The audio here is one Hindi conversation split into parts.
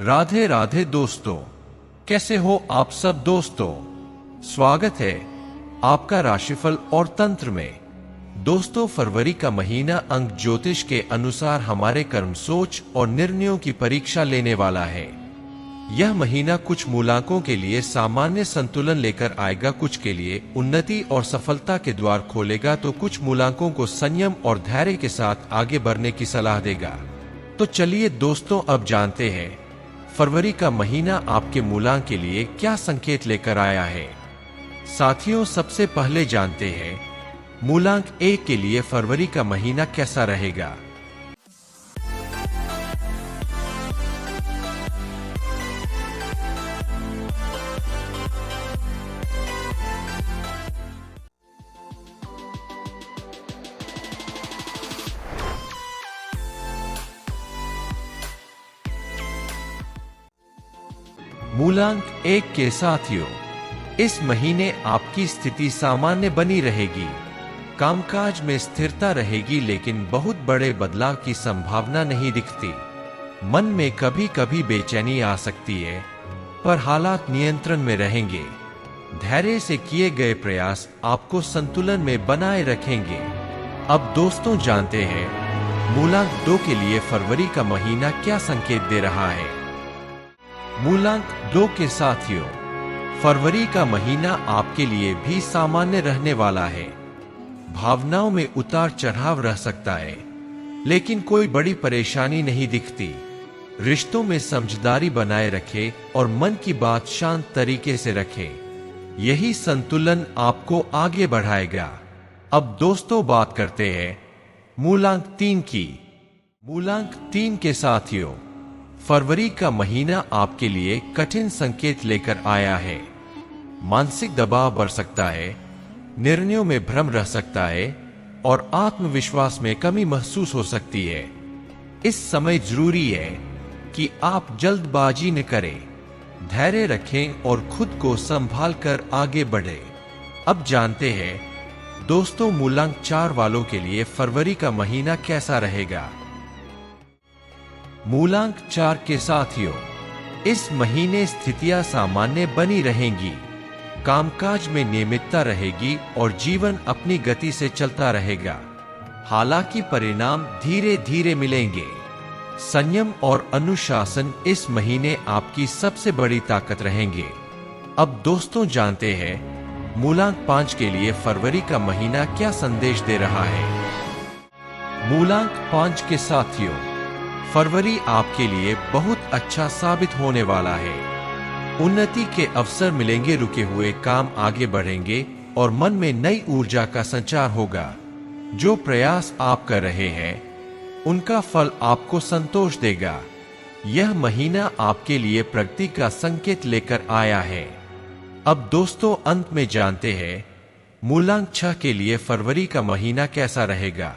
राधे राधे दोस्तों, कैसे हो आप सब दोस्तों। स्वागत है आपका राशिफल और तंत्र में। दोस्तों, फरवरी का महीना अंक ज्योतिष के अनुसार हमारे कर्म, सोच और निर्णयों की परीक्षा लेने वाला है। यह महीना कुछ मूलांकों के लिए सामान्य संतुलन लेकर आएगा, कुछ के लिए उन्नति और सफलता के द्वार खोलेगा, तो कुछ मूलांकों को संयम और धैर्य के साथ आगे बढ़ने की सलाह देगा। तो चलिए दोस्तों, अब जानते हैं फरवरी का महीना आपके मूलांक के लिए क्या संकेत लेकर आया है। साथियों, सबसे पहले जानते हैं मूलांक 1 के लिए फरवरी का महीना कैसा रहेगा। मूलांक 1 के साथियों, इस महीने आपकी स्थिति सामान्य बनी रहेगी। कामकाज में स्थिरता रहेगी, लेकिन बहुत बड़े बदलाव की संभावना नहीं दिखती। मन में कभी कभी बेचैनी आ सकती है, पर हालात नियंत्रण में रहेंगे। धैर्य से किए गए प्रयास आपको संतुलन में बनाए रखेंगे। अब दोस्तों, जानते हैं मूलांक 2 के लिए फरवरी का महीना क्या संकेत दे रहा है। मूलांक 2 के साथियों, फरवरी का महीना आपके लिए भी सामान्य रहने वाला है। भावनाओं में उतार चढ़ाव रह सकता है, लेकिन कोई बड़ी परेशानी नहीं दिखती। रिश्तों में समझदारी बनाए रखें और मन की बात शांत तरीके से रखें। यही संतुलन आपको आगे बढ़ाएगा। अब दोस्तों, बात करते हैं मूलांक 3 की। मूलांक 3 के साथियों, फरवरी का महीना आपके लिए कठिन संकेत लेकर आया है। मानसिक दबाव बढ़ सकता है, निर्णयों में भ्रम रह सकता है और आत्मविश्वास में कमी महसूस हो सकती है। इस समय जरूरी है कि आप जल्दबाजी न करें, धैर्य रखें और खुद को संभाल कर आगे बढ़ें। अब जानते हैं दोस्तों, मूलांक 4 वालों के लिए फरवरी का महीना कैसा रहेगा। मूलांक 4 के साथियों, इस महीने स्थितियां सामान्य बनी रहेंगी। कामकाज में नियमितता रहेगी और जीवन अपनी गति से चलता रहेगा। हालांकि परिणाम धीरे धीरे मिलेंगे। संयम और अनुशासन इस महीने आपकी सबसे बड़ी ताकत रहेंगे। अब दोस्तों, जानते हैं मूलांक 5 के लिए फरवरी का महीना क्या संदेश दे रहा है। मूलांक 5 के साथियों, फरवरी आपके लिए बहुत अच्छा साबित होने वाला है। उन्नति के अवसर मिलेंगे, रुके हुए काम आगे बढ़ेंगे और मन में नई ऊर्जा का संचार होगा। जो प्रयास आप कर रहे हैं उनका फल आपको संतोष देगा। यह महीना आपके लिए प्रगति का संकेत लेकर आया है। अब दोस्तों, अंत में जानते हैं मूलांक 6 के लिए फरवरी का महीना कैसा रहेगा।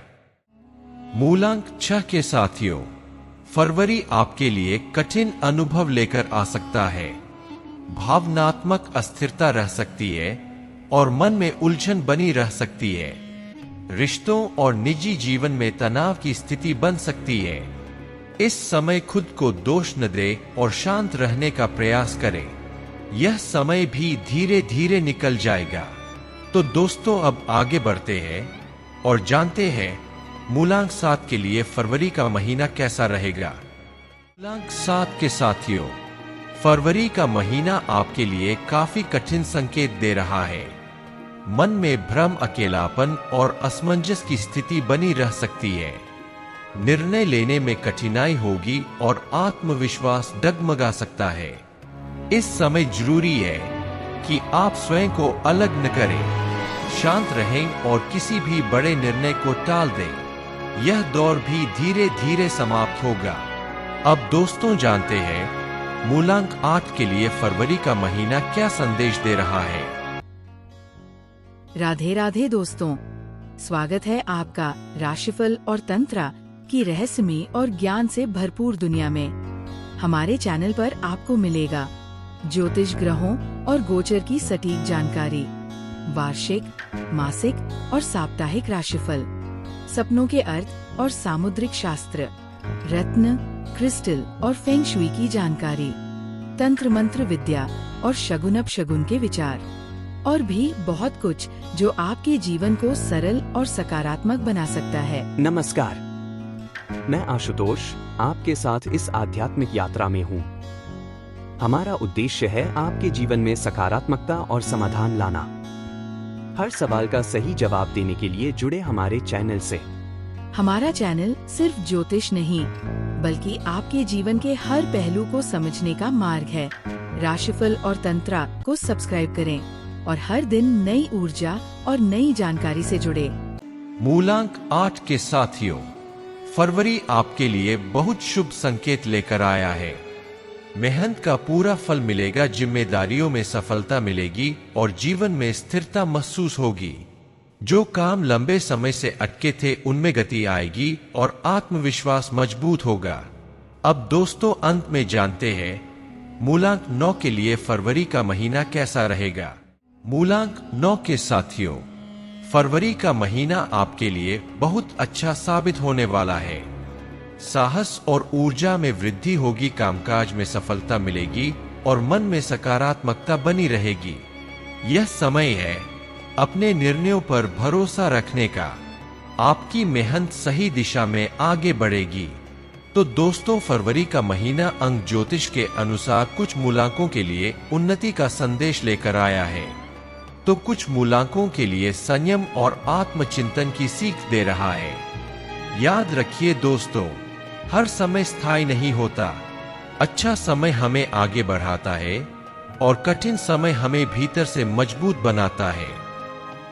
मूलांक 6 के साथियों, फरवरी आपके लिए कठिन अनुभव लेकर आ सकता है। भावनात्मक अस्थिरता रह सकती है और मन में उलझन बनी रह सकती है। रिश्तों और निजी जीवन में तनाव की स्थिति बन सकती है। इस समय खुद को दोष न दे और शांत रहने का प्रयास करें। यह समय भी धीरे धीरे निकल जाएगा। तो दोस्तों, अब आगे बढ़ते हैं और जानते हैं मूलांक 7 के लिए फरवरी का महीना कैसा रहेगा। मूलांक 7 के साथियों, फरवरी का महीना आपके लिए काफी कठिन संकेत दे रहा है। मन में भ्रम, अकेलापन और असमंजस की स्थिति बनी रह सकती है। निर्णय लेने में कठिनाई होगी और आत्मविश्वास डगमगा सकता है। इस समय जरूरी है कि आप स्वयं को अलग न करें, शांत रहें और किसी भी बड़े निर्णय को टाल दें। यह दौर भी धीरे धीरे समाप्त होगा। अब दोस्तों, जानते हैं मूलांक 8 के लिए फरवरी का महीना क्या संदेश दे रहा है। राधे राधे दोस्तों, स्वागत है आपका राशिफल और तंत्र की रहस्यमय और ज्ञान से भरपूर दुनिया में। हमारे चैनल पर आपको मिलेगा ज्योतिष, ग्रहों और गोचर की सटीक जानकारी, वार्षिक, मासिक और साप्ताहिक राशिफल, सपनों के अर्थ और सामुद्रिक शास्त्र, रत्न, क्रिस्टल और फेंग शुई की जानकारी, तंत्र मंत्र विद्या और शगुन अपशगुन के विचार, और भी बहुत कुछ जो आपके जीवन को सरल और सकारात्मक बना सकता है। नमस्कार, मैं आशुतोष आपके साथ इस आध्यात्मिक यात्रा में हूँ। हमारा उद्देश्य है आपके जीवन में सकारात्मकता और समाधान लाना। हर सवाल का सही जवाब देने के लिए जुड़े हमारे चैनल से। हमारा चैनल सिर्फ ज्योतिष नहीं, बल्कि आपके जीवन के हर पहलू को समझने का मार्ग है। राशिफल और तंत्रा को सब्सक्राइब करें और हर दिन नई ऊर्जा और नई जानकारी से जुड़े। मूलांक 8 के साथियों, फरवरी आपके लिए बहुत शुभ संकेत लेकर आया है। मेहनत का पूरा फल मिलेगा, जिम्मेदारियों में सफलता मिलेगी और जीवन में स्थिरता महसूस होगी। जो काम लंबे समय से अटके थे उनमें गति आएगी और आत्मविश्वास मजबूत होगा। अब दोस्तों, अंत में जानते हैं मूलांक 9 के लिए फरवरी का महीना कैसा रहेगा। मूलांक 9 के साथियों, फरवरी का महीना आपके लिए बहुत अच्छा साबित होने वाला है। साहस और ऊर्जा में वृद्धि होगी, कामकाज में सफलता मिलेगी और मन में सकारात्मकता बनी रहेगी। यह समय है अपने निर्णयों पर भरोसा रखने का। आपकी मेहनत सही दिशा में आगे बढ़ेगी। तो दोस्तों, फरवरी का महीना अंक ज्योतिष के अनुसार कुछ मूलांकों के लिए उन्नति का संदेश लेकर आया है, तो कुछ मूलांकों के लिए संयम और आत्मचिंतन की सीख दे रहा है। याद रखिए दोस्तों, हर समय स्थायी नहीं होता। अच्छा समय हमें आगे बढ़ाता है और कठिन समय हमें भीतर से मजबूत बनाता है।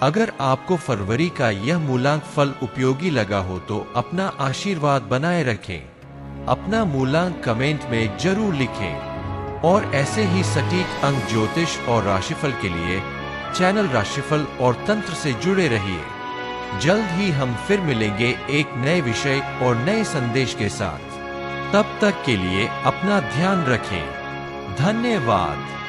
अगर आपको फरवरी का यह मूलांक फल उपयोगी लगा हो तो अपना आशीर्वाद बनाए रखें। अपना मूलांक कमेंट में जरूर लिखें और ऐसे ही सटीक अंक ज्योतिष और राशिफल के लिए चैनल राशिफल और तंत्र से जुड़े रहिए। जल्द ही हम फिर मिलेंगे एक नए विषय और नए संदेश के साथ। तब तक के लिए अपना ध्यान रखें। धन्यवाद।